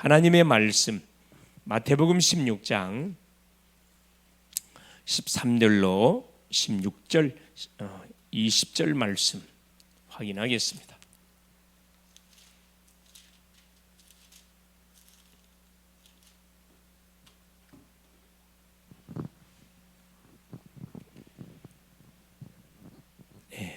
하나님의 말씀 마태복음 16장 13절로 16절 20절 말씀 확인하겠습니다.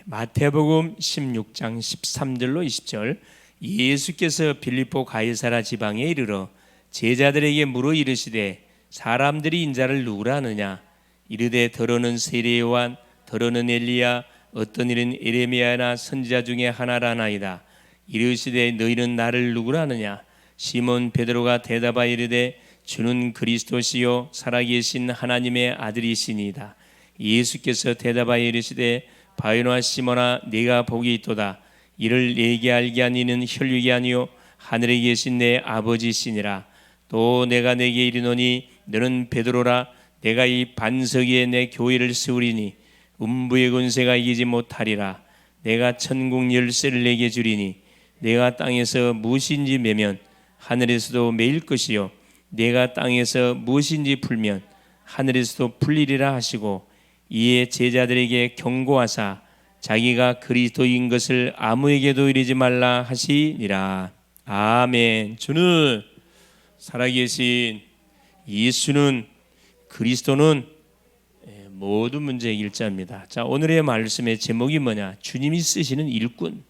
마태복음 16장 13절로 20절. 예수께서 빌립보 가이사라 지방에 이르러 제자들에게 물어 이르시되 사람들이 인자를 누구라 하느냐? 이르되 더러는 세례 요한, 더러는 엘리야, 어떤 이는 에레미야나 선지자 중에 하나라나이다. 이르시되 너희는 나를 누구라 하느냐? 시몬 베드로가 대답하여 이르되 주는 그리스도시요 살아계신 하나님의 아들이시니이다. 예수께서 대답하여 이르시되 바요나 시몬아 네가 복이 있도다. 이를 내게 알게 한 이는 혈육이 아니요 하늘에 계신 내 아버지시니라. 또 내가 내게 이르노니 너는 베드로라. 내가 이 반석 위에 내 교회를 세우리니 음부의 권세가 이기지 못하리라. 내가 천국 열쇠를 내게 주리니 내가 땅에서 무엇인지 매면 하늘에서도 매일 것이요 내가 땅에서 무엇인지 풀면 하늘에서도 풀리리라 하시고, 이에 제자들에게 경고하사 자기가 그리스도인 것을 아무에게도 이르지 말라 하시니라. 아멘. 주는 살아계신 예수는 그리스도는 모든 문제의 일자입니다. 자, 오늘의 말씀의 제목이 뭐냐? 주님이 쓰시는 일꾼.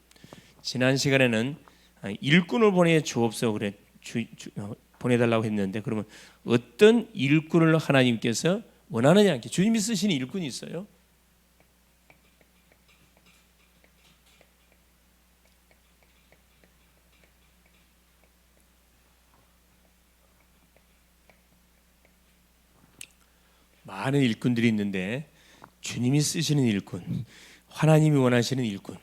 지난 시간에는 일꾼을 보내 주옵소서 그래 보내달라고 했는데, 그러면 어떤 일꾼을 하나님께서 원하느냐? 주님이 쓰시는 일꾼이 있어요. 많은 일꾼들이 있는데 주님이 쓰시는 일꾼, 하나님이 원하시는 일꾼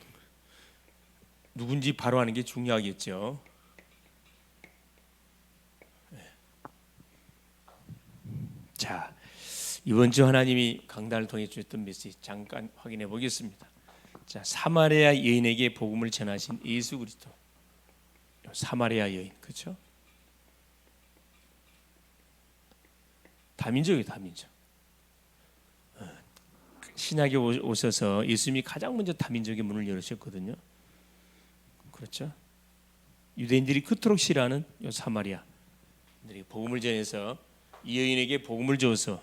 누군지 바로 아는 게 중요하겠죠. 자, 이번 주 하나님이 강단을 통해 주셨던 메시지 잠깐 확인해 보겠습니다. 자, 사마리아 여인에게 복음을 전하신 예수 그리스도. 사마리아 여인, 그렇죠? 다민족이에요, 다민족. 신약에 오셔서 예수님이 가장 먼저 다민족의 문을 열으셨거든요. 그렇죠? 유대인들이 그토록 싫어하는 사마리아 복음을 전해서 이 여인에게 복음을 줘서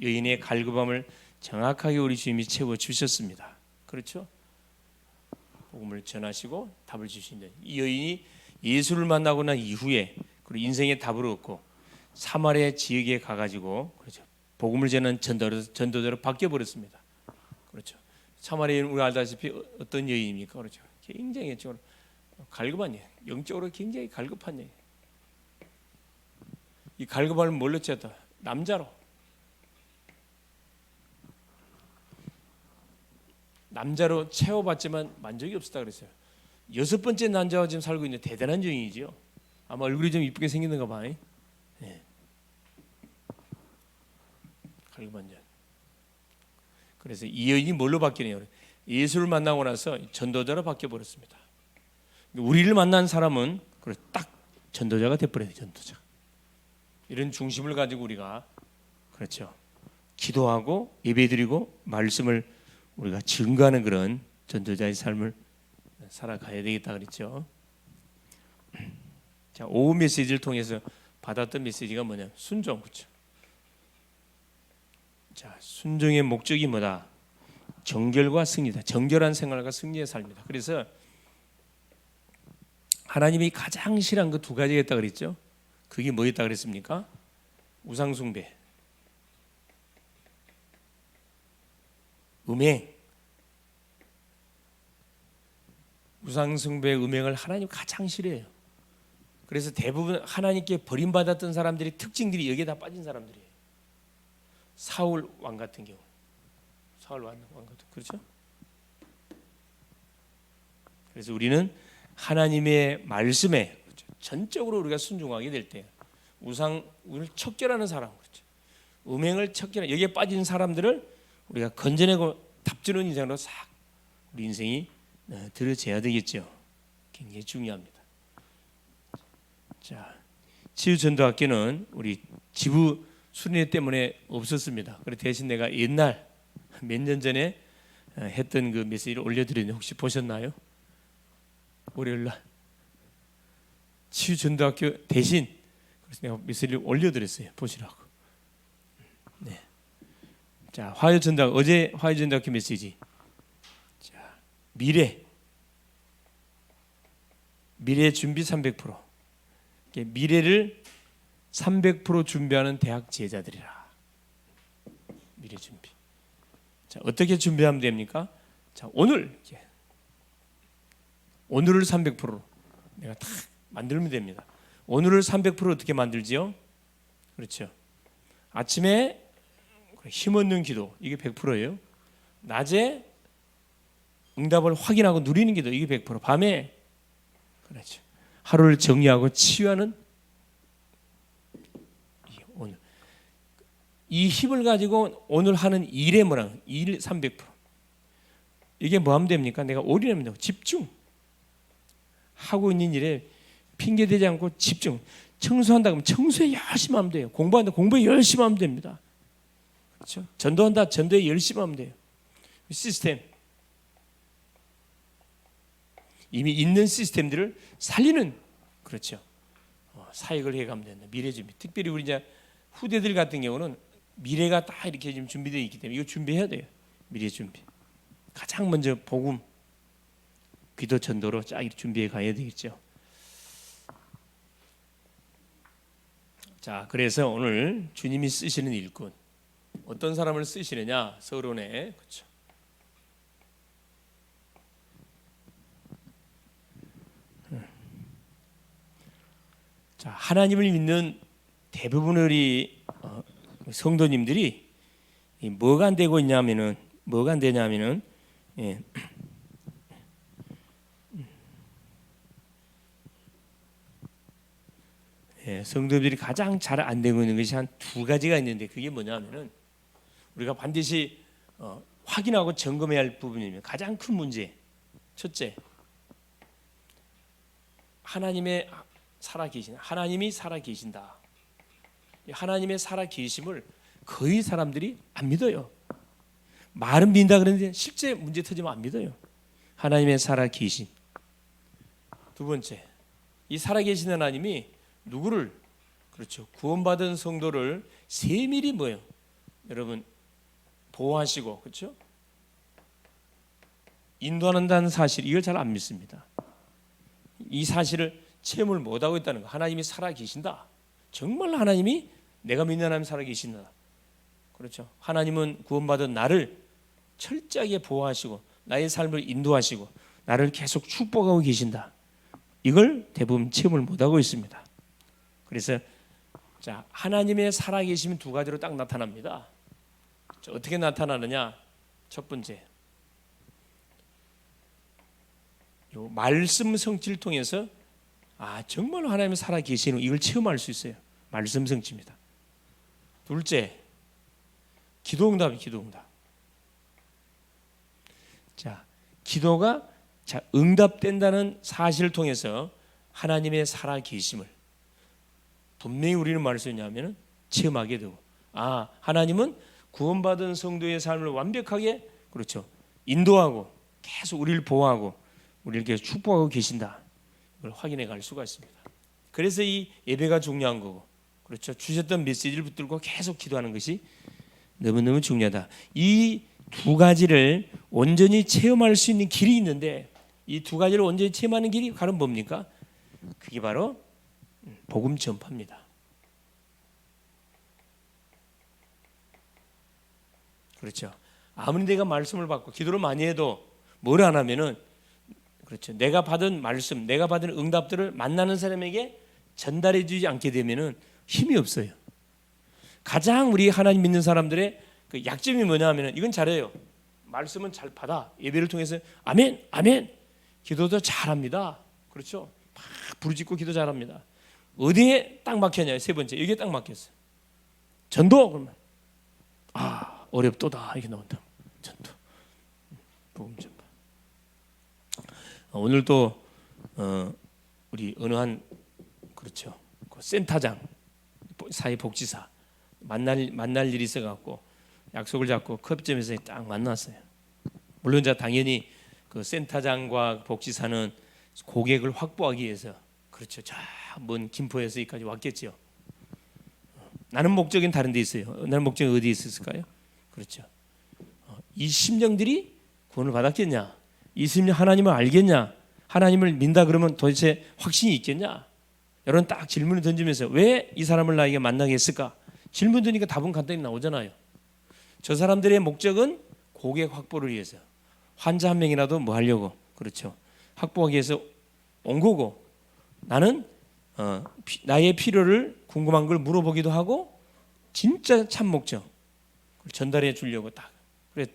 여인의 갈급함을 정확하게 우리 주님이 채워 주셨습니다. 그렇죠? 복음을 전하시고 답을 주시는 이 여인이 예수를 만나고 난 이후에 그리고 인생의 답을 얻고 사마리아 지역에 가가지고, 그렇죠, 복음을 전하는 전도자로 바뀌어 버렸습니다. 그렇죠? 사마리아는 우리 알다시피 어떤 여인입니까? 그렇죠? 굉장히 갈급한 여인, 영적으로 굉장히 갈급한 여인. 이 갈급함을 뭘로 채웠다? 남자로 채워봤지만 만족이 없었다 그랬어요. 6번째 남자와 지금 살고 있는 대단한 여인이지요. 아마 얼굴이 좀 이쁘게 생겼는가 봐요. 네. 갈급한 여인. 그래서 이 여인이 뭘로 바뀌네요? 예수를 만나고 나서 전도자로 바뀌어 버렸습니다. 우리를 만난 사람은 딱 전도자가 돼버려요. 전도자. 이런 중심을 가지고 우리가, 그렇죠, 기도하고 예배드리고 말씀을 우리가 증거하는 그런 전도자의 삶을 살아가야 되겠다 그랬죠. 자, 오후 메시지를 통해서 받았던 메시지가 뭐냐? 순종. 그렇죠? 자, 순종의 목적이 뭐다? 정결과 승리다. 정결한 생활과 승리의 삶이다. 그래서 하나님이 가장 싫어한 그 두 가지가 있다 그랬죠. 그게 뭐였다 그랬습니까? 우상숭배, 음행. 우상숭배, 음행을 하나님 가장 싫어해요. 그래서 대부분 하나님께 버림받았던 사람들이 특징들이 여기에 다 빠진 사람들이에요. 사울 왕 같은 경우, 사울 왕 같은, 그렇죠? 그래서 우리는 하나님의 말씀에 전적으로 우리가 순종하게 될 때 우상을 척결하는 사람, 그렇죠? 음행을 척결하는, 여기에 빠진 사람들을 우리가 건져내고 답주는 인생으로 싹 우리 인생이 들어져야 되겠죠. 굉장히 중요합니다. 자, 치유전도학교는 우리 지부 수련회 때문에 없었습니다. 그래서 대신 내가 옛날 몇 년 전에 했던 그 메시지를 올려드렸는데 혹시 보셨나요? 월요일날 치유전도학교 대신 그래서 내가 메시지를 올려드렸어요. 보시라고. 네. 자, 화요전도학 어제 화요전도학교 메시지. 자, 미래 준비 300%. 미래를 300% 준비하는 대학 제자들이라. 미래 준비. 자, 어떻게 준비하면 됩니까? 자, 오늘을 300%로 내가 딱 만들면 됩니다. 오늘을 300% 어떻게 만들지요? 그렇죠. 아침에 힘없는 기도 이게 100%예요. 낮에 응답을 확인하고 누리는 기도 이게 100%. 밤에 그렇죠. 하루를 정리하고 치유하는 오늘 이 힘을 가지고 오늘 하는 일의 뭐랑 일 300%. 이게 뭐 하면 됩니까? 내가 올인하면 되고 집중. 하고 있는 일에 핑계 대지 않고 집중. 청소한다 그러면 청소에 열심히 하면 돼요. 공부한다 공부에 열심히 하면 됩니다. 그렇죠? 전도한다 전도에 열심히 하면 돼요. 시스템. 이미 있는 시스템들을 살리는 그렇죠. 사역을 해가면 된다. 미래 준비. 특별히 우리 이제 후대들 같은 경우는 미래가 다 이렇게 지금 준비되어 있기 때문에 이거 준비해야 돼요. 미래 준비. 가장 먼저 복음, 기도, 전도로 쫙 준비해 가야 되겠죠. 자, 그래서 오늘 주님이 쓰시는 일꾼 어떤 사람을 쓰시느냐? 서론에 그렇죠. 자, 하나님을 믿는 대부분의 우리 성도님들이 뭐가 안 되고 있냐면은 뭐가 안 되냐면은 성도들이 가장 잘 안 되고 있는 것이 한 두 가지가 있는데 그게 뭐냐면은 우리가 반드시 확인하고 점검해야 할 부분이면 가장 큰 문제. 첫째, 하나님의 살아계신 하나님이 살아계신다. 하나님의 살아계심을 거의 사람들이 안 믿어요. 말은 믿는다 그러는데 실제 문제 터지면 안 믿어요. 하나님의 살아계심. 두 번째, 이 살아계신 하나님이 누구를 그렇죠 구원받은 성도를 세밀히 뭐예요? 여러분 보호하시고 그렇죠? 인도한다는 사실 이걸 잘 안 믿습니다. 이 사실을 체험을 못하고 있다는 거. 하나님이 살아계신다. 정말 하나님이 내가 믿는 하나님 살아계신다. 그렇죠. 하나님은 구원받은 나를 철저하게 보호하시고 나의 삶을 인도하시고 나를 계속 축복하고 계신다. 이걸 대부분 체험을 못하고 있습니다. 그래서 자, 하나님의 살아계심은 두 가지로 딱 나타납니다. 자, 어떻게 나타나느냐? 첫 번째, 요 말씀 성취를 통해서 정말 하나님이 살아계시는 이걸 체험할 수 있어요. 말씀 성취입니다. 둘째, 기도응답이 기도응답. 자, 기도가 응답된다는 사실을 통해서 하나님의 살아계심을 분명히 우리는 말할 수 있냐면은 체험하게 되고 하나님은 구원받은 성도의 삶을 완벽하게 그렇죠 인도하고 계속 우리를 보호하고 우리를 계속 축복하고 계신다. 이걸 확인해 갈 수가 있습니다. 그래서 이 예배가 중요한 거고 그렇죠. 주셨던 메시지를 붙들고 계속 기도하는 것이 너무너무 중요하다. 이 두 가지를 온전히 체험할 수 있는 길이 있는데 이 두 가지를 온전히 체험하는 길이 바로 뭡니까? 그게 바로 복음 전파입니다. 그렇죠. 아무리 내가 말씀을 받고 기도를 많이 해도 뭘 안 하면은 그렇죠. 내가 받은 말씀, 내가 받은 응답들을 만나는 사람에게 전달해 주지 않게 되면은 힘이 없어요. 가장 우리 하나님 믿는 사람들의 그 약점이 뭐냐 하면은 이건 잘해요. 말씀은 잘 받아. 예배를 통해서 아멘, 아멘. 기도도 잘합니다. 그렇죠. 막 부르짖고 기도 잘합니다. 어디에 딱 막혔냐? 세 번째, 여기에 딱 막혔어요. 전도 그러면 어렵도다 이렇게 나온다. 전도, 복음 전파. 오늘도 우리 어느 한 그렇죠 센터장, 사회복지사 만날 일이 있어갖고 약속을 잡고 커피점에서 딱 만났어요. 물론 당연히 그 센터장과 복지사는 고객을 확보하기 위해서 그렇죠. 저 먼 김포에서 여기까지 왔겠죠. 나는 목적은 다른 데 있어요. 나는 목적이 어디에 있었을까요? 그렇죠. 이 심령들이 구원을 받았겠냐? 이 심령 하나님을 알겠냐? 하나님을 믿다 그러면 도대체 확신이 있겠냐? 여러분 딱 질문을 던지면서 왜 이 사람을 나에게 만나게 했을까? 질문 드니까 답은 간단히 나오잖아요. 저 사람들의 목적은 고객 확보를 위해서, 환자 한 명이라도 뭐 하려고, 그렇죠. 확보하기 위해서 온 거고, 나는 나의 필요를 궁금한 걸 물어보기도 하고 진짜 참 목적 그걸 전달해 주려고 딱 그래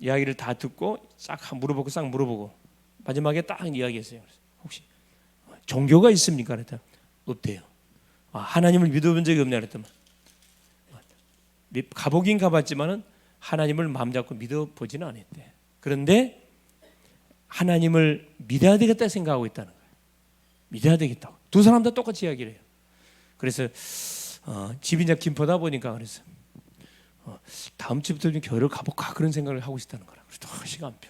이야기를 다 듣고 싹 물어보고 마지막에 딱 이야기했어요. 혹시 종교가 있습니까? 그랬더니 없대요. 하나님을 믿어본 적이 없냐 그랬더니 가보긴 가봤지만은 하나님을 마음 잡고 믿어보지는 않았대. 그런데 하나님을 믿어야 되겠다 생각하고 있다는 거예요. 믿어야 되겠다고. 두 사람 다 똑같이 이야기를 해요. 그래서 집이 이제 김포다 보니까 그래서 다음 주부터 좀 교회를 가볼까 그런 생각을 하고 있다는 거라. 그래서 시간표.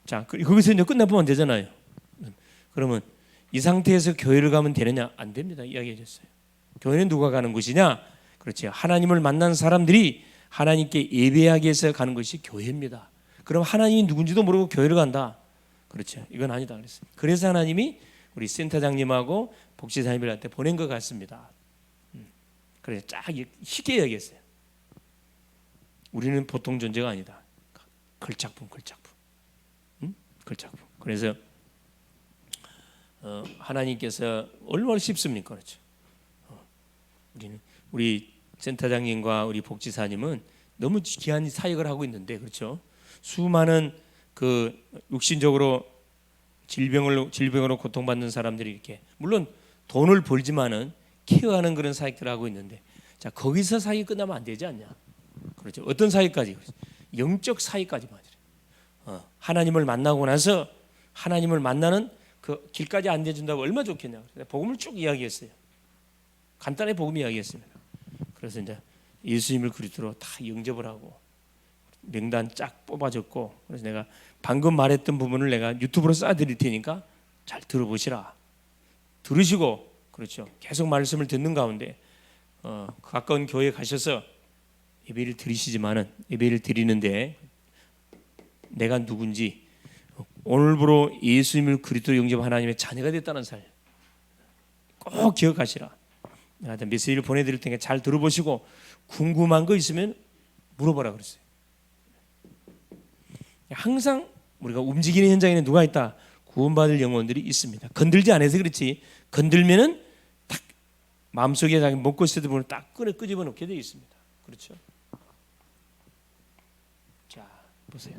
자, 거기서 이제 끝나보면 되잖아요. 그러면 이 상태에서 교회를 가면 되느냐? 안 됩니다. 이야기해 줬어요. 교회는 누가 가는 곳이냐? 그렇죠. 하나님을 만난 사람들이 하나님께 예배하기 위해서 가는 것이 교회입니다. 그럼 하나님이 누군지도 모르고 교회를 간다. 그렇죠. 이건 아니다 그랬어요. 그래서 하나님이 우리 센터장님하고 복지사님들한테 보낸 것 같습니다. 그래서 쫙 쉽게 이야기했어요. 우리는 보통 존재가 아니다. 걸작품. 걸작품. 그래서 하나님께서 얼마나 쉽습니까? 그렇죠. 우리 센터장님과 우리 복지사님은 너무 귀한 사역을 하고 있는데, 그렇죠. 수많은 그 육신적으로 질병으로 고통받는 사람들이 이렇게 물론 돈을 벌지만은 케어하는 그런 사역들을 하고 있는데, 자 거기서 사역이 끝나면 안 되지 않냐? 그렇죠. 어떤 사역까지? 영적 사역까지 맞아요. 하나님을 만나고 나서 하나님을 만나는 그 길까지 안내준다고 얼마나 좋겠냐? 복음을 쭉 이야기했어요. 간단히 복음 이야기했습니다. 그래서 이제 예수님을 그리스도로 다 영접을 하고 명단 쫙 뽑아줬고, 그래서 내가 방금 말했던 부분을 내가 유튜브로 쏴드릴 테니까 잘 들어보시라. 들으시고, 그렇죠. 계속 말씀을 듣는 가운데 가까운 교회에 가셔서 예배를 드리시지만은 예배를 드리는데 내가 누군지 오늘부로 예수님을 그리스도 영접 하나님의 자녀가 됐다는 사실 꼭 기억하시라. 내가 메시지를 보내드릴 테니까 잘 들어보시고 궁금한 거 있으면 물어보라 그랬어요. 항상 우리가 움직이는 현장에는 누가 있다? 구원받을 영혼들이 있습니다. 건들지 않아서 그렇지, 건들면은 딱 마음속에 자기 먹고 있었던 부분을 딱 끄집어 놓게 되어 있습니다. 그렇죠? 자, 보세요.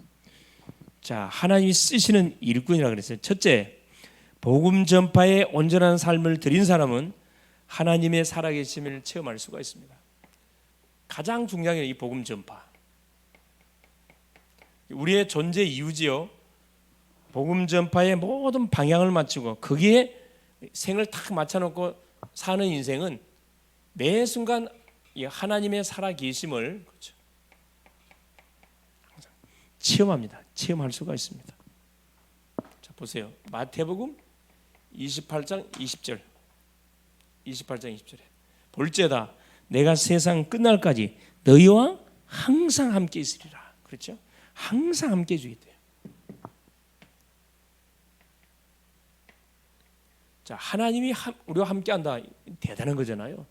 자, 하나님이 쓰시는 일꾼이라 그랬어요. 첫째, 복음 전파에 온전한 삶을 드린 사람은 하나님의 살아계심을 체험할 수가 있습니다. 가장 중요한 게 이 복음 전파. 우리의 존재 이유지요. 복음 전파의 모든 방향을 맞추고 거기에 생을 탁 맞춰놓고 사는 인생은 매 순간 하나님의 살아계심을 그렇죠. 체험합니다. 체험할 수가 있습니다. 자, 보세요. 마태복음 28장 20절. 28장 20절에 볼지어다 내가 세상 끝날까지 너희와 항상 함께 있으리라. 그렇죠? 항상 함께 해주겠대요. 자, 하나님이 우리와 함께한다. 대단한 거잖아요.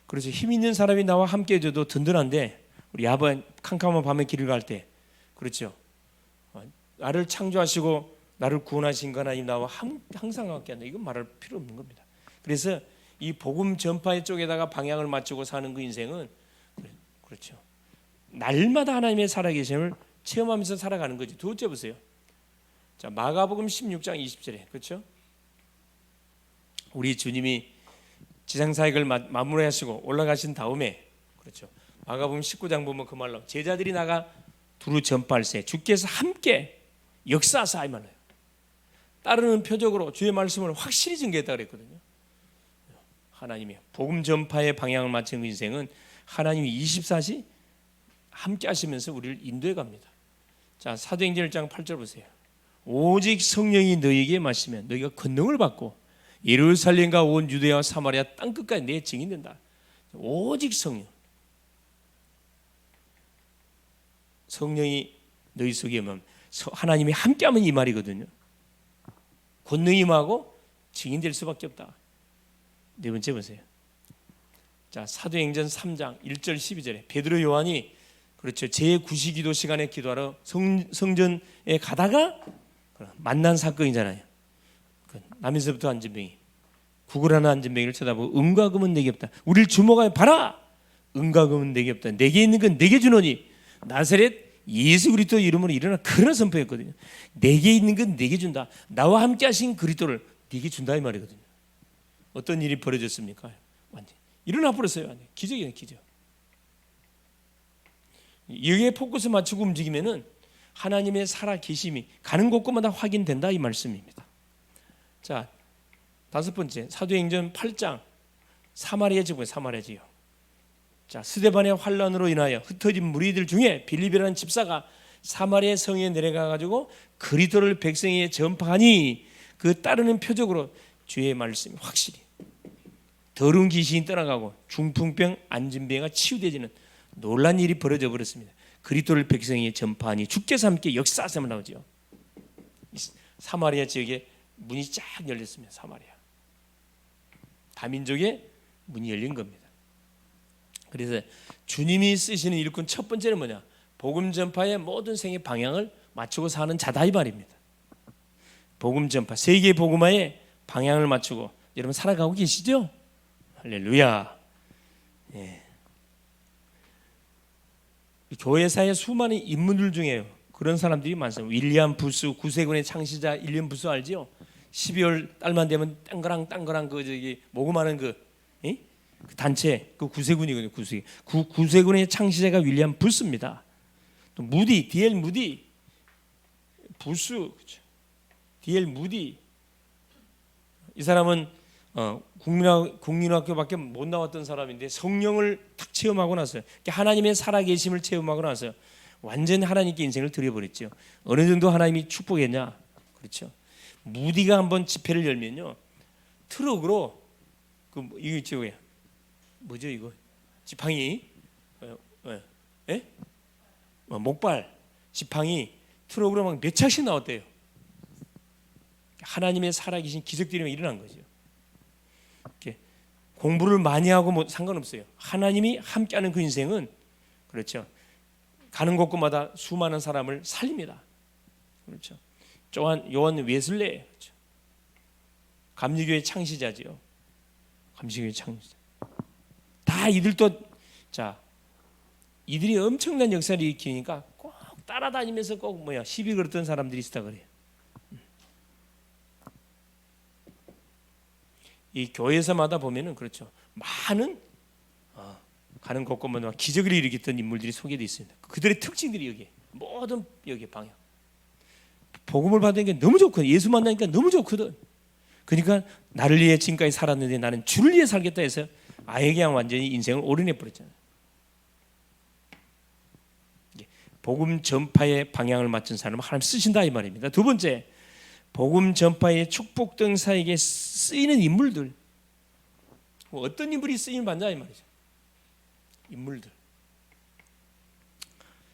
그래서 힘 있는 사람이 나와 함께 해줘도 든든한데 우리 야반 캄캄한 밤에 길을 갈 때 그렇죠. 나를 창조하시고 나를 구원하신 하나님 나와 항상 함께한다. 이건 말할 필요 없는 겁니다. 그래서 이 복음 전파의 쪽에다가 방향을 맞추고 사는 그 인생은 그렇죠. 날마다 하나님의 살아계심을 체험하면서 살아가는 거지. 두 번째 보세요. 자, 마가복음 16장 20절에 그렇죠. 우리 주님이 지상사역을 마무리하시고 올라가신 다음에 그렇죠. 마가복음 19장 보면 그 말로 제자들이 나가 두루 전파할세 주께서 함께 역사하사 이 말이에요. 따르는 표적으로 주의 말씀을 확실히 증거했다 그랬거든요. 하나님의 복음 전파의 방향을 맞춘 그 인생은 하나님이 24시 함께 하시면서 우리를 인도해 갑니다. 자, 사도행전 1장 8절 보세요. 오직 성령이 너희에게 마시면 너희가 권능을 받고 예루살렘과 온 유대와 사마리아 땅끝까지 내 증인 된다. 오직 성령이 너희 속에 오면 하나님이 함께하면 이 말이거든요. 권능이 임하고 증인될 수밖에 없다. 네 번째 보세요. 자, 사도행전 3장 1절 12절에 베드로 요한이 그렇죠, 제9시기도 시간에 기도하러 성전에 가다가 만난 사건이잖아요. 남에서부터 안진병이 구걸하는 안진병이를 쳐다보고 은과 금은 내게 없다. 우리를 주목하여 봐라. 은과 금은 내게 없다. 내게 있는 건 내게 주노니 나사렛 예수 그리스도 이름으로 일어나. 그런 선포했거든요. 내게 있는 건 내게 준다. 나와 함께 하신 그리스도를 네게 준다 이 말이거든요. 어떤 일이 벌어졌습니까? 완전 일어나 버렸어요. 완전 기적이네, 기적. 여기에 포커스 맞추고 움직이면은 하나님의 살아 계심이 가는 곳곳마다 확인된다 이 말씀입니다. 자, 다섯 번째 사도행전 8장 사마리아 지구에 사마리아 지역. 자, 스데반의 환란으로 인하여 흩어진 무리들 중에 빌립이라는 집사가 사마리아 성에 내려가 가지고 그리스도를 백성에게 전파하니 그 따르는 표적으로 주의 말씀이 확실히 더러운 귀신이 떠나가고 중풍병 안진병이 치유되지는 놀란 일이 벌어져 버렸습니다. 그리스도를 백성에게 전파하니 주께서 함께 역사하시면 나오죠. 사마리아 지역에 문이 쫙 열렸습니다. 사마리아 다민족의 문이 열린 겁니다. 그래서 주님이 쓰시는 일꾼 첫 번째는 뭐냐? 복음 전파의 모든 생의 방향을 맞추고 사는 자다 이 말입니다. 복음 전파, 세계 복음화의 방향을 맞추고 여러분 살아가고 계시죠? 할렐루야. 예. 교회사의 수많은 인물들 중에 그런 사람들이 많습니다. 윌리엄 부스, 구세군의 창시자 윌리엄 부스 알지요? 12월 달만 되면 땅그랑 그 저기 모금하는 그 단체, 그 구세군이거든요. 구세군의 창시자가 윌리엄 부스입니다. 또 무디, D.L. 무디, 부스, 그렇죠. D.L. 무디. 이 사람은 국민학교밖에 못 나왔던 사람인데 성령을 탁 체험하고 나서 하나님의 살아계심을 체험하고 나서 완전 하나님께 인생을 드려버렸죠. 어느 정도 하나님이 축복했냐? 그렇죠. 무디가 한번 집회를 열면요, 트럭으로 이거 있죠, 뭐죠 이거? 지팡이, 목발 지팡이 트럭으로 막 몇 차씩 나왔대요. 하나님의 살아계신 기적들이 일어난 거죠. 이렇게 공부를 많이 하고 뭐 상관없어요. 하나님이 함께하는 그 인생은 그렇죠. 가는 곳곳마다 수많은 사람을 살립니다. 그렇죠. 요한 웨슬레, 그렇죠. 감리교의 창시자지요. 감리교의 창시자. 다 이들도 자, 이들이 엄청난 역사를 일으키니까 꼭 따라다니면서 꼭 시비 걸었던 사람들이 있다 그래요. 이 교회에서마다 보면은 그렇죠. 많은 가는 곳곳마다 기적을 일으켰던 인물들이 소개되어 있습니다. 그들의 특징들이 여기 모든 여기 방향. 복음을 받는 게 너무 좋거든. 예수 만나니까 너무 좋거든. 그러니까 나를 위해 지금까지 살았는데 나는 주를 위해 살겠다 해서 아예 그냥 완전히 인생을 올인해 버렸잖아요. 복음 전파의 방향을 맞춘 사람은 하나님 쓰신다 이 말입니다. 두 번째, 복음 전파의 축복 등사에게 쓰이는 인물들. 어떤 인물이 쓰임을 받냐 이 말이죠. 인물들.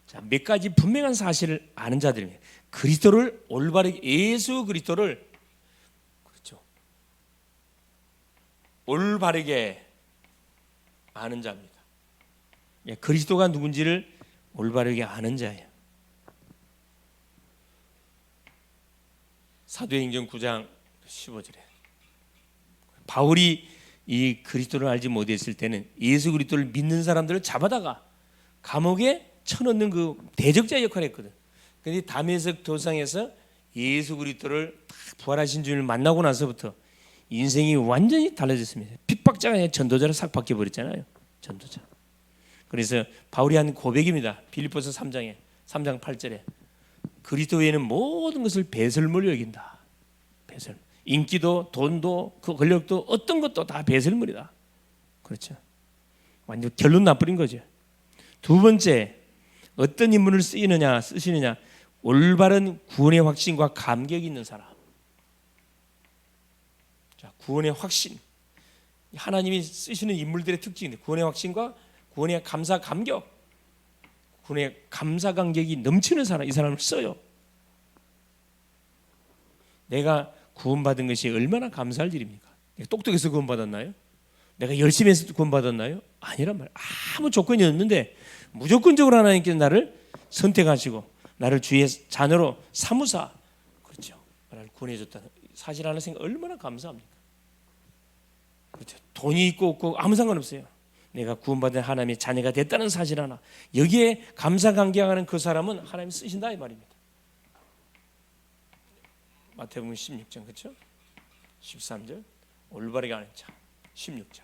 자, 몇 가지 분명한 사실을 아는 자들입니다. 그리스도를 올바르게, 예수 그리스도를 그렇죠, 올바르게 아는 자입니다. 그리스도가 누군지를 올바르게 아는 자예요. 사도행전 9장 15절에 바울이 이 그리스도를 알지 못했을 때는 예수 그리스도를 믿는 사람들을 잡아다가 감옥에 쳐넣는 그 대적자 역할을 했거든. 그런데 다메섹 도상에서 예수 그리스도를 부활하신 주를 만나고 나서부터 인생이 완전히 달라졌습니다. 핍박자가 아니라 전도자로 싹 바뀌어버렸잖아요. 전도자. 그래서 바울이 한 고백입니다. 빌립보서 3장 8절에 그리스도 외에는 모든 것을 배설물로 여긴다. 배설. 인기도 돈도 그 권력도 어떤 것도 다 배설물이다. 그렇죠. 완전 결론 나버린 거죠. 두 번째, 어떤 인물을 쓰시느냐 올바른 구원의 확신과 감격이 있는 사람. 자, 구원의 확신. 하나님이 쓰시는 인물들의 특징인데 구원의 확신과 구원의 감사 감격. 구원의 감사 감격이 넘치는 사람, 이 사람을 써요. 내가 구원받은 것이 얼마나 감사할 일입니까? 내가 똑똑해서 구원받았나요? 내가 열심히 해서 구원받았나요? 아니란 말이에요. 아무 조건이 없는데 무조건적으로 하나님께서 나를 선택하시고 나를 주의 자녀로 삼으사, 그렇죠, 나를 구원해줬다는 사실 하나 생각 얼마나 감사합니까? 그렇죠. 돈이 있고 없고 아무 상관없어요. 내가 구원받은 하나님의 자녀가 됐다는 사실 하나, 여기에 감사 감격하는 그 사람은 하나님이 쓰신다 이 말입니다. 마태복음 16장 그렇죠? 13절 올바르게 하는 자. 16절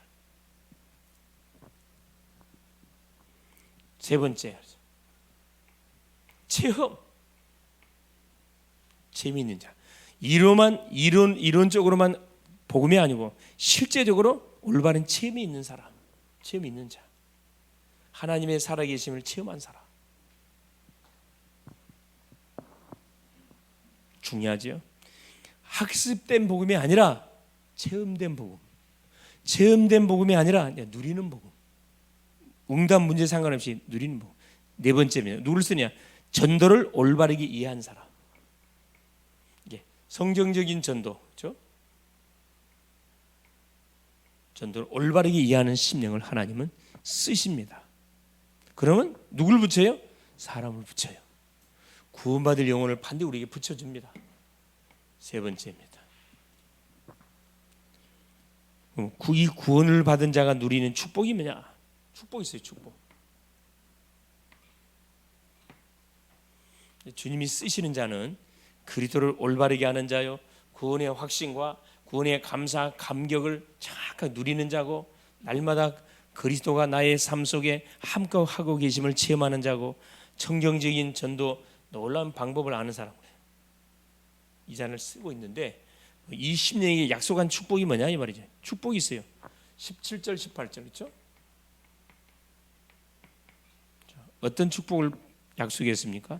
세 번째 체험, 재미있는 자. 이론적으로만 복음이 아니고 실제적으로 올바른 체험이 있는 사람, 체험이 있는 자. 하나님의 살아계심을 체험한 사람. 중요하죠. 학습된 복음이 아니라 체험된 복음. 체험된 복음이 아니라 누리는 복음. 응답 문제 상관없이 누리는 복음. 네 번째입니다. 누구를 쓰냐? 전도를 올바르게 이해한 사람. 이게 성경적인 전도, 그렇죠? 전도를 올바르게 이해하는 심령을 하나님은 쓰십니다. 그러면 누굴 붙여요? 사람을 붙여요. 구원받을 영혼을 반드시 우리에게 붙여줍니다. 세 번째입니다. 이 구원을 받은 자가 누리는 축복이 뭐냐? 축복이 있어요. 축복. 주님이 쓰시는 자는 그리스도를 올바르게 하는 자요, 구원의 확신과 구원의 감사 감격을 정확하게 누리는 자고, 날마다 그리스도가 나의 삶 속에 함께 하고 계심을 체험하는 자고, 청정적인 전도 놀라운 방법을 아는 사람이에요. 이 잔을 쓰고 있는데 이 심령에게 약속한 축복이 뭐냐 이 말이죠. 축복이 있어요. 17절 18절 그렇죠? 어떤 축복을 약속했습니까?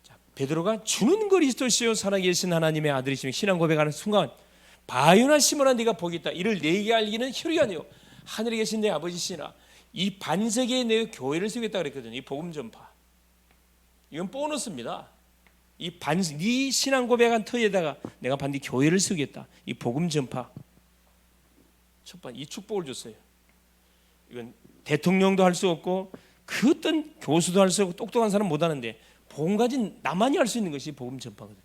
자, 베드로가 주는 그리스도시요 살아계신 하나님의 아들이시며 신앙 고백하는 순간, 바요나 시몬아 네가 복이 있다. 이를 내게 알기는 혈이 아니요 하늘에 계신 내 아버지시나. 이 반세계에 내 교회를 세우겠다 그랬거든요. 이 복음 전파. 이건 보너스입니다. 네 신앙 고백한 터에다가 내가 반드시 교회를 세우겠다. 이 복음 전파. 첫 번째 이 축복을 줬어요. 이건 대통령도 할 수 없고 그 어떤 교수도 할 수 없고 똑똑한 사람 못 하는데 복음 가진 나만이 할 수 있는 것이 복음 전파거든요.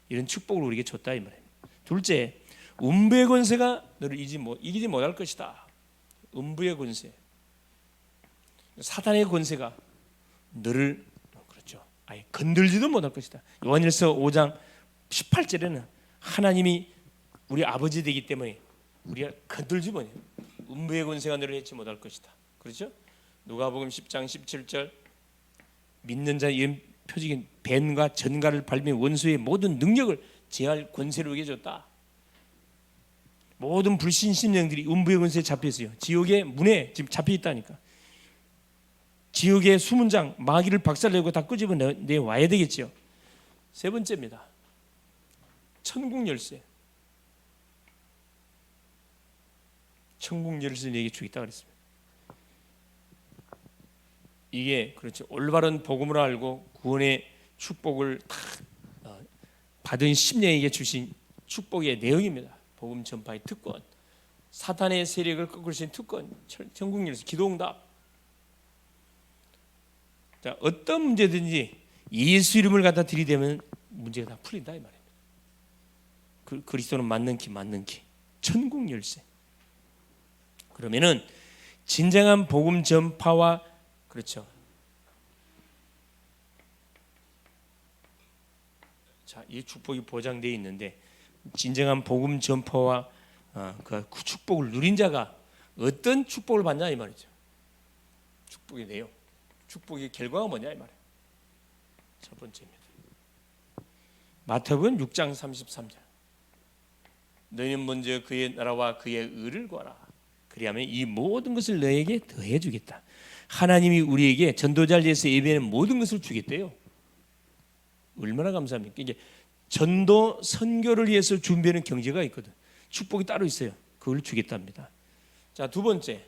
이런 축복을 우리에게 줬다 이 말이에요. 둘째, 음부의 권세가 너를 이기지 못할 것이다. 음부의 권세, 사단의 권세가 너를 아예 건들지도 못할 것이다. 요한일서 5장 18절에는 하나님이 우리 아버지 되기 때문에 우리가 건들지 못해요. 음부의 권세가 너를 해치 못할 것이다. 그렇죠? 누가복음 10장 17절 믿는 자의 표적인 뱀과 전갈을 밟으며 원수의 모든 능력을 제할 권세를 우리에게 줬다. 모든 불신 심령들이 음부의 권세에 잡혀 있어요. 지옥의 문에 지금 잡혀 있다니까. 지옥의 수문장 마귀를 박살내고 다 끄집어내 와야 되겠죠. 세 번째입니다. 천국 열쇠. 천국 열쇠를 내게 주겠다 그랬습니다. 이게 그렇죠. 올바른 복음을 알고 구원의 축복을 다 받은 심령에게 주신 축복의 내용입니다. 복음 전파의 특권, 사탄의 세력을 꺾을 수 있는 특권, 천국 열쇠, 기도응답. 자, 어떤 문제든지 예수 이름을 갖다 들이대면 문제가 다 풀린다 이 말입니다. 그리스도는 맞는 키, 천국 열쇠. 그러면은 진정한 복음 전파와 그렇죠. 자, 이 축복이 보장되어 있는데 진정한 복음 전파와 그 축복을 누린 자가 어떤 축복을 받냐 이 말이죠. 축복의 내용. 축복의 결과가 뭐냐 이 말이에요. 첫 번째입니다. 마태복음 6장 33절. 너희는 먼저 그의 나라와 그의 의를 구하라. 그리하면 이 모든 것을 너에게 더해 주겠다. 하나님이 우리에게 전도자를 위해서 예배하는 모든 것을 주겠대요. 얼마나 감사합니까? 이게 전도 선교를 위해서 준비하는 경제가 있거든. 축복이 따로 있어요. 그걸 주겠답니다. 자, 두 번째,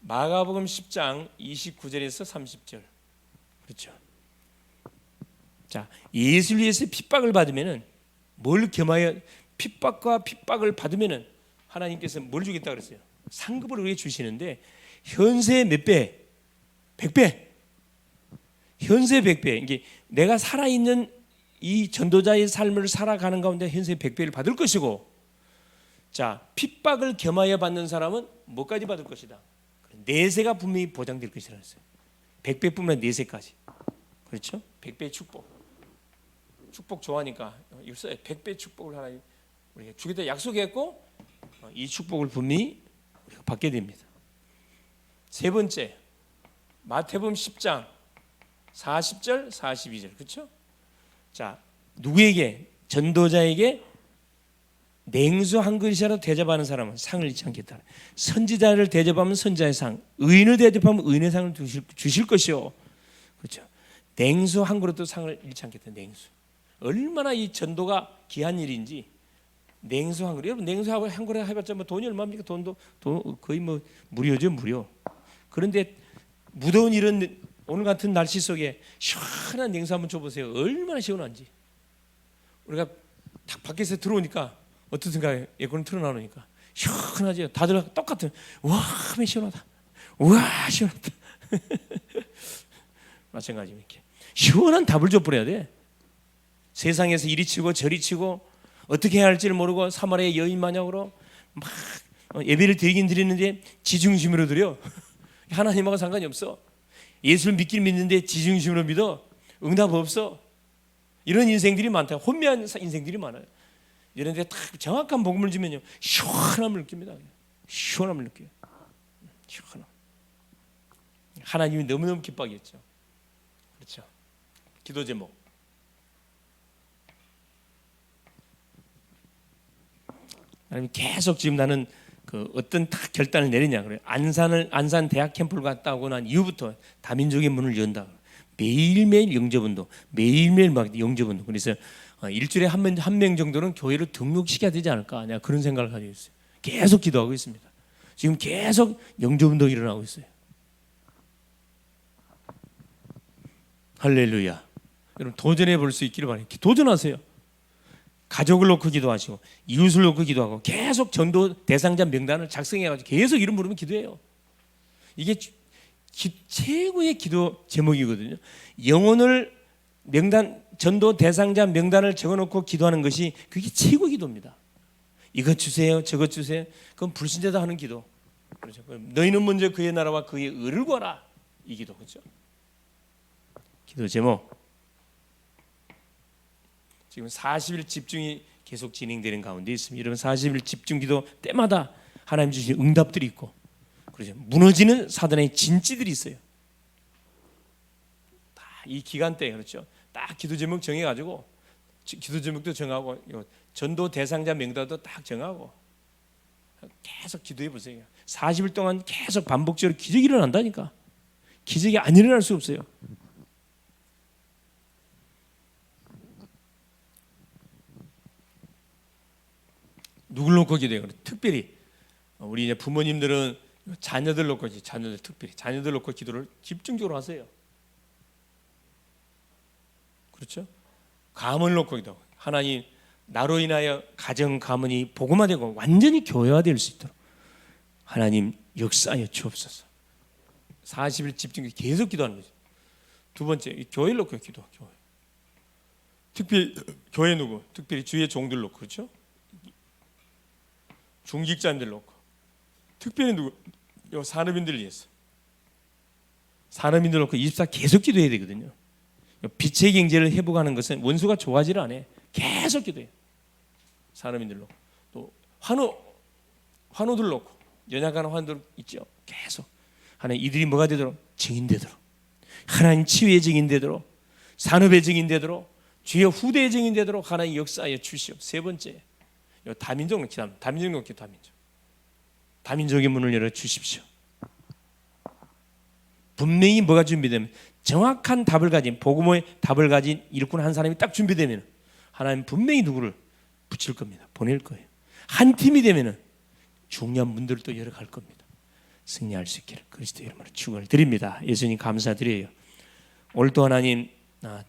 마가복음 10장 29절에서 30절. 그렇죠. 자, 예수를 위해서 핍박을 받으면은 뭘 겸하여 핍박과 핍박을 받으면은 하나님께서 뭘 주겠다 그랬어요? 상급을 우리에게 주시는데 현세 몇 배? 100배. 현세 100배. 이게 내가 살아있는 이 전도자의 삶을 살아가는 가운데 현세 100배를 받을 것이고, 자, 핍박을 겸하여 받는 사람은 뭐까지 받을 것이다? 내세가 분명히 보장될 것이라 했어요. 100배뿐만 아니라 내세까지. 그렇죠? 100배 축복. 축복 좋아하니까 이거 써요. 100배 축복을 하나님 우리가 주겠다 약속했고, 이 축복을 분명히 우리가 받게 됩니다. 세 번째, 마태복음 10장 40절 42절. 그렇죠? 자, 누구에게? 전도자에게 냉수 한 그릇이라도 대접하는 사람은 상을 잃지 않겠다. 선지자를 대접하면 선지자의 상, 의인을 대접하면 의인의 상을 주실 것이요. 그렇죠? 냉수 한 그릇도 상을 잃지 않겠다. 냉수. 얼마나 이 전도가 귀한 일인지. 냉수 한 그릇. 여러분, 냉수 한 그릇 해봤자 뭐 돈이 얼마입니까? 돈 거의 뭐 무료죠, 무료. 그런데 무더운 이런 오늘 같은 날씨 속에 시원한 냉수 한번 줘보세요. 얼마나 시원한지. 우리가 딱 밖에서 들어오니까 어떤 생각에 에어컨 틀어놔놓으니까 시원하지. 다들 똑같은. 와, 시원하다. 와, 시원하다. 마찬가지입니다. 이렇게 시원한 답을 줘버려야 돼. 세상에서 이리 치고 저리 치고 어떻게 해야 할지를 모르고 사마리아 여인 마냥으로 막 예배를 드리긴 드리는데 지중심으로 드려. 하나님하고 상관이 없어. 예수를 믿긴 믿는데 지중심으로 믿어. 응답 없어. 이런 인생들이 많다. 혼미한 인생들이 많아요. 이런데 딱 정확한 복음을 주면요, 시원함을 느낍니다. 시원함을 느껴요. 시원함. 하나님이 너무너무 기뻐하겠죠. 그렇죠. 기도 제목. 하나님 계속 지금 나는 그 어떤 딱 결단을 내리냐 그래요. 안산 대학 캠프를 갔다 오고 난 이후부터 다민족의 문을 연다. 매일매일 영접운동, 매일매일 막 영접운동. 그래서 일주일에 한 명 정도는 교회로 등록시켜야 되지 않을까, 내가 그런 생각을 가지고 있어요. 계속 기도하고 있습니다. 지금 계속 영접운동이 일어나고 있어요. 할렐루야. 여러분 도전해 볼 수 있기를 바랍니다. 도전하세요. 가족을 놓고 기도하시고 이웃을 놓고 기도하고 계속 전도 대상자 명단을 작성해가지고 계속 이름 부르면 기도해요. 이게 최고의 기도 제목이거든요. 영혼을 명단 전도 대상자 명단을 적어놓고 기도하는 것이 그게 최고 기도입니다. 이것 주세요, 저것 주세요. 그건 불신자다 하는 기도. 그렇죠. 너희는 먼저 그의 나라와 그의 의를 구하라. 이 기도. 그렇죠. 기도 제목. 지금 40일 집중이 계속 진행되는 가운데 있습니다. 여러분 40일 집중 기도 때마다 하나님 주신 응답들이 있고, 그렇죠. 무너지는 사단의 진지들이 있어요. 다 이 기간 때, 그렇죠. 딱 기도 제목 정해가지고 기도 제목도 정하고 전도 대상자 명단도 딱 정하고 계속 기도해 보세요. 40일 동안 계속 반복적으로 기적이 일어난다니까. 기적이 안 일어날 수 없어요. 누굴 놓고 기도해요? 특별히 우리 이제 부모님들은 자녀들 놓고, 자녀들 특별히 자녀들 놓고 기도를 집중적으로 하세요. 그렇죠? 가문을 놓고 기도. 하나님, 나로 인하여 가정 가문이 복음화되고 완전히 교회화될 수 있도록 하나님 역사하여 주옵소서. 40일 집중 계속 기도하는 거죠. 두 번째, 교회를 놓고 기도. 교회. 특별히 교회 누구? 특별히 주의 종들 놓고, 그렇죠? 중직자님들 놓고, 특별히 누구? 요 산업인들을 위해서. 산업인들 놓고 24 계속 기도해야 되거든요. 빛의 경제를 회복하는 것은 원수가 좋아하지를 않아요. 계속 기도해요. 산업인들 놓고, 또 환우들 놓고, 연약한 환우들 있죠. 계속 하나님 이들이 뭐가 되도록? 증인되도록, 하나님 치유의 증인되도록, 산업의 증인되도록, 주의 후대의 증인되도록 하나님 역사하여 주시옵. 세 번째, 다민족 기도, 다민족 기도, 다민족의 문을 열어 주십시오. 분명히 뭐가 준비되면 정확한 답을 가진 복음의 답을 가진 일꾼 한 사람이 딱 준비되면 하나님 분명히 누구를 붙일 겁니다. 보낼 거예요. 한 팀이 되면은 중요한 문들을 또 열어갈 겁니다. 승리할 수 있기를 그리스도 이름으로 축원을 드립니다. 예수님 감사드려요. 오늘도 하나님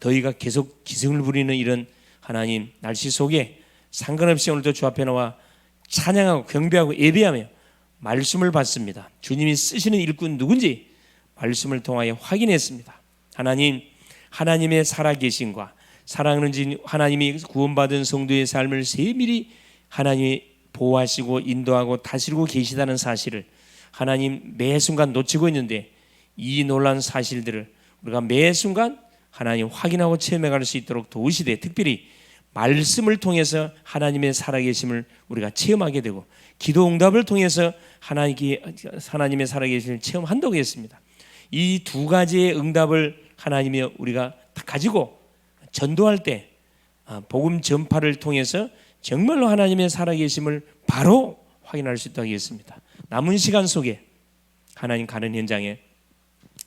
더위가 계속 기승을 부리는 이런 하나님 날씨 속에 상관없이 오늘도 주 앞에 나와 찬양하고 경배하고 예배하며 말씀을 받습니다. 주님이 쓰시는 일꾼 누군지 말씀을 통하여 확인했습니다. 하나님, 하나님의 살아계심과 사랑하는 주님, 하나님이 구원받은 성도의 삶을 세밀히 하나님이 보호하시고 인도하고 다스리고 계시다는 사실을 하나님 매 순간 놓치고 있는데 이 놀라운 사실들을 우리가 매 순간 하나님 확인하고 체험해갈 수 있도록 도우시되 특별히 말씀을 통해서 하나님의 살아계심을 우리가 체험하게 되고 기도 응답을 통해서 하나님의 살아계심을 체험한다고 했습니다. 이 두 가지의 응답을 하나님이 우리가 다 가지고 전도할 때 복음 전파를 통해서 정말로 하나님의 살아계심을 바로 확인할 수 있다고 했습니다. 남은 시간 속에 하나님 가는 현장에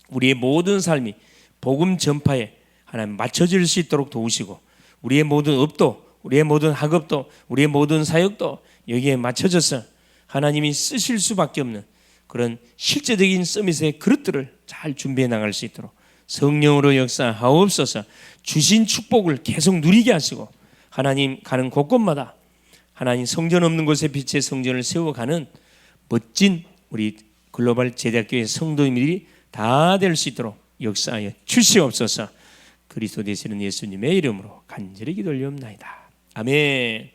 우리의 모든 삶이 복음 전파에 하나님 맞춰질 수 있도록 도우시고 우리의 모든 업도, 우리의 모든 학업도, 우리의 모든 사역도 여기에 맞춰져서 하나님이 쓰실 수밖에 없는 그런 실제적인 서밋의 그릇들을 잘 준비해 나갈 수 있도록 성령으로 역사하옵소서. 주신 축복을 계속 누리게 하시고 하나님 가는 곳곳마다 하나님 성전 없는 곳에 빛의 성전을 세워가는 멋진 우리 글로벌 제자교회 성도님들이 다 될 수 있도록 역사하여 주시옵소서. 그리스도 되시는 예수님의 이름으로 간절히 기도 올리옵나이다. 아멘.